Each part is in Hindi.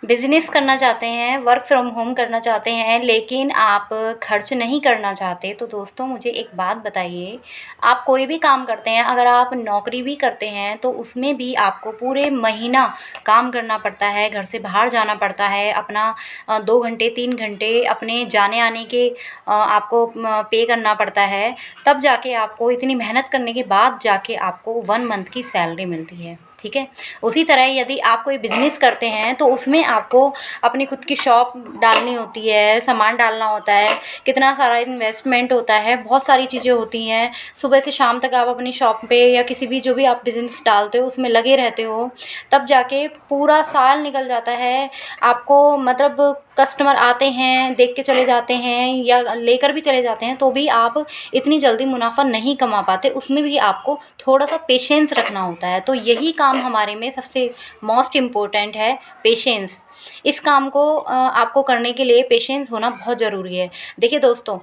बिज़नेस करना चाहते हैं, वर्क फ्रॉम होम करना चाहते हैं, लेकिन आप खर्च नहीं करना चाहते, तो दोस्तों मुझे एक बात बताइए, आप कोई भी काम करते हैं, अगर आप नौकरी भी करते हैं, तो उसमें भी आपको पूरे महीना काम करना पड़ता है, घर से बाहर जाना पड़ता है, अपना 2 घंटे 3 घंटे अपने जाने-आने के आपको पे करना पड़ता है, तब जाके आपको इतनी मेहनत करने के बाद जाके आपको 1 मंथ की सैलरी मिलती है, ठीक है? उसी तरह यदि आप कोई बिज़नेस करते हैं तो उसमें आपको अपनी खुद की शॉप डालनी होती है, सामान डालना होता है, कितना सारा इन्वेस्टमेंट होता है, बहुत सारी चीज़ें होती हैं। सुबह से शाम तक आप अपनी शॉप पे या किसी भी जो भी आप बिज़नेस डालते हो उसमें लगे रहते हो, तब जाके पूरा साल निकल जाता है। आपको मतलब कस्टमर आते हैं, देख के चले जाते हैं या लेकर भी चले जाते हैं, तो भी आप इतनी जल्दी मुनाफ़ा नहीं कमा पाते, उसमें भी आपको थोड़ा-सा पेशेंस रखना होता है। तो यही काम हमारे में सबसे मोस्ट इम्पोर्टेंट है, पेशेंस। इस काम को आपको करने के लिए पेशेंस होना बहुत ज़रूरी है। देखिए दोस्तों,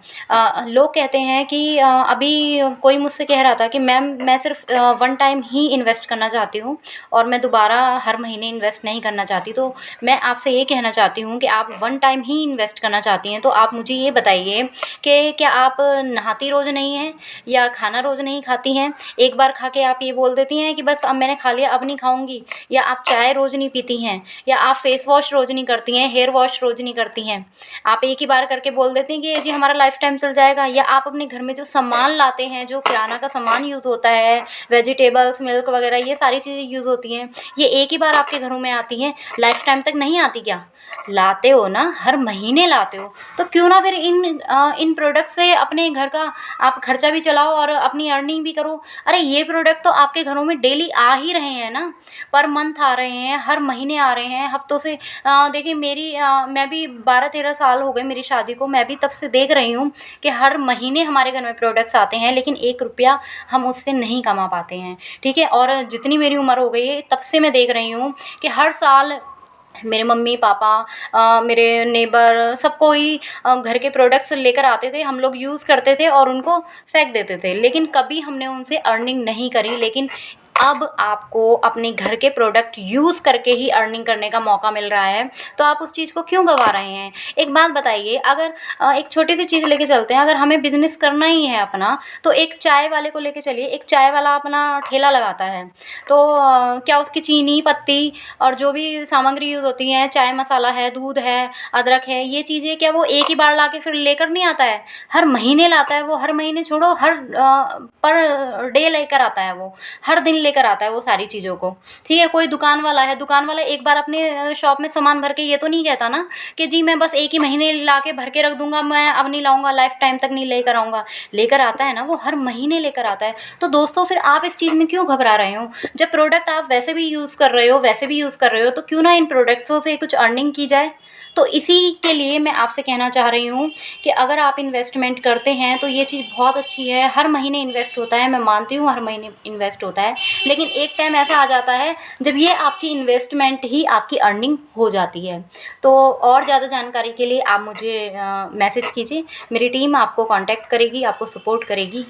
लोग कहते हैं कि अभी कोई मुझसे कह रहा था कि मैम मैं सिर्फ़ 1 टाइम ही इन्वेस्ट करना चाहती हूँ और मैं दोबारा हर महीने इन्वेस्ट नहीं करना चाहती। तो मैं आपसे ये कहना चाहती हूँ कि आप 1 टाइम ही इन्वेस्ट करना चाहती हैं, तो आप मुझे ये बताइए कि क्या आप नहाती रोज़ नहीं हैं या खाना रोज़ नहीं खाती हैं? एक बार खा के आप ये बोल देती हैं कि बस अब मैंने खा लिया, अब नहीं खाऊँगी, या आप चाय रोज़ नहीं पीती हैं, या आप फेस वॉश रोज़ नहीं करती हैं, हेयर वॉश रोज़ नहीं करती हैं। आप एक ही बार करके बोल देती हैं कि ये जी हमारा लाइफ़ टाइम चल जाएगा, या आप अपने घर में जो सामान लाते हैं, जो किराना का सामान यूज़ होता है, वेजिटेबल्स, मिल्क वगैरह ये सारी चीज़ें यूज़ होती हैं, ये एक ही बार आपके घरों में आती हैं, लाइफ़ टाइम तक नहीं आती क्या? लाते हो ना, हर महीने लाते हो, तो क्यों ना फिर इन प्रोडक्ट से अपने घर का आप खर्चा भी चलाओ और अपनी अर्निंग भी करो। अरे ये प्रोडक्ट तो आपके घरों में डेली आ ही रहे हैं ना, पर मंथ आ रहे हैं, हर महीने आ रहे हैं, हफ्तों से। देखिए मैं भी 12-13 साल हो गए मेरी शादी को, मैं भी तब से देख रही हूँ कि हर महीने हमारे घर में प्रोडक्ट्स आते हैं, लेकिन 1 रुपया हम उससे नहीं कमा पाते हैं, ठीक है? और जितनी मेरी उम्र हो गई है, तब से मैं देख रही हूँ कि हर साल मेरे मम्मी-पापा, मेरे नेबर, सब कोई घर के प्रोडक्ट्स लेकर आते थे, हम लोग यूज़ करते थे और उनको फेंक देते थे, लेकिन कभी हमने उनसे अर्निंग नहीं करी। लेकिन अब आपको अपने घर के प्रोडक्ट यूज़ करके ही अर्निंग करने का मौका मिल रहा है, तो आप उस चीज़ को क्यों गँवा रहे हैं? एक बात बताइए, अगर एक छोटी-सी चीज़ लेके चलते हैं, अगर हमें बिज़नेस करना ही है अपना, तो एक चाय वाले को लेके चलिए, एक चाय वाला अपना ठेला लगाता है, तो क्या उसकी चीनी, पत्ती और जो भी सामग्री यूज़ होती हैं, चाय मसाला है, दूध है, अदरक है, ये चीज़ें क्या वो एक ही बार लाके फिर लेकर नहीं आता है? हर महीने लाता है वो, हर महीने छोड़ो, पर डे लेकर आता है वो, हर दिन लेकर आता है वो सारी चीज़ों को, ठीक है? कोई दुकान वाला है, दुकान वाला एक बार अपने शॉप में सामान भर के ये तो नहीं कहता ना कि जी मैं बस एक ही महीने लाके भर के रख दूँगा, मैं अब नहीं लाऊँगा, लाइफ़ टाइम तक नहीं लेकर आऊँगा। लेकर आता है ना, वो हर महीने लेकर आता है। तो दोस्तों फिर आप इस चीज़ में क्यों घबरा रहे हो? जब प्रोडक्ट आप वैसे भी यूज़ कर रहे हो, वैसे भी यूज़ कर रहे हो, तो क्यों ना इन प्रोडक्ट्सों से कुछ अर्निंग की जाए? तो इसी के लिए मैं आपसे कहना चाह रही हूँ कि अगर आप इन्वेस्टमेंट करते हैं तो ये चीज़ बहुत अच्छी है। हर महीने इन्वेस्ट होता है, मैं मानती हूँ हर महीने इन्वेस्ट होता है, लेकिन एक टाइम ऐसा आ जाता है जब ये आपकी इन्वेस्टमेंट ही आपकी अर्निंग हो जाती है। तो और ज़्यादा जानकारी के लिए आप मुझे मैसेज कीजिए, मेरी टीम आपको कॉन्टैक्ट करेगी, आपको सपोर्ट करेगी।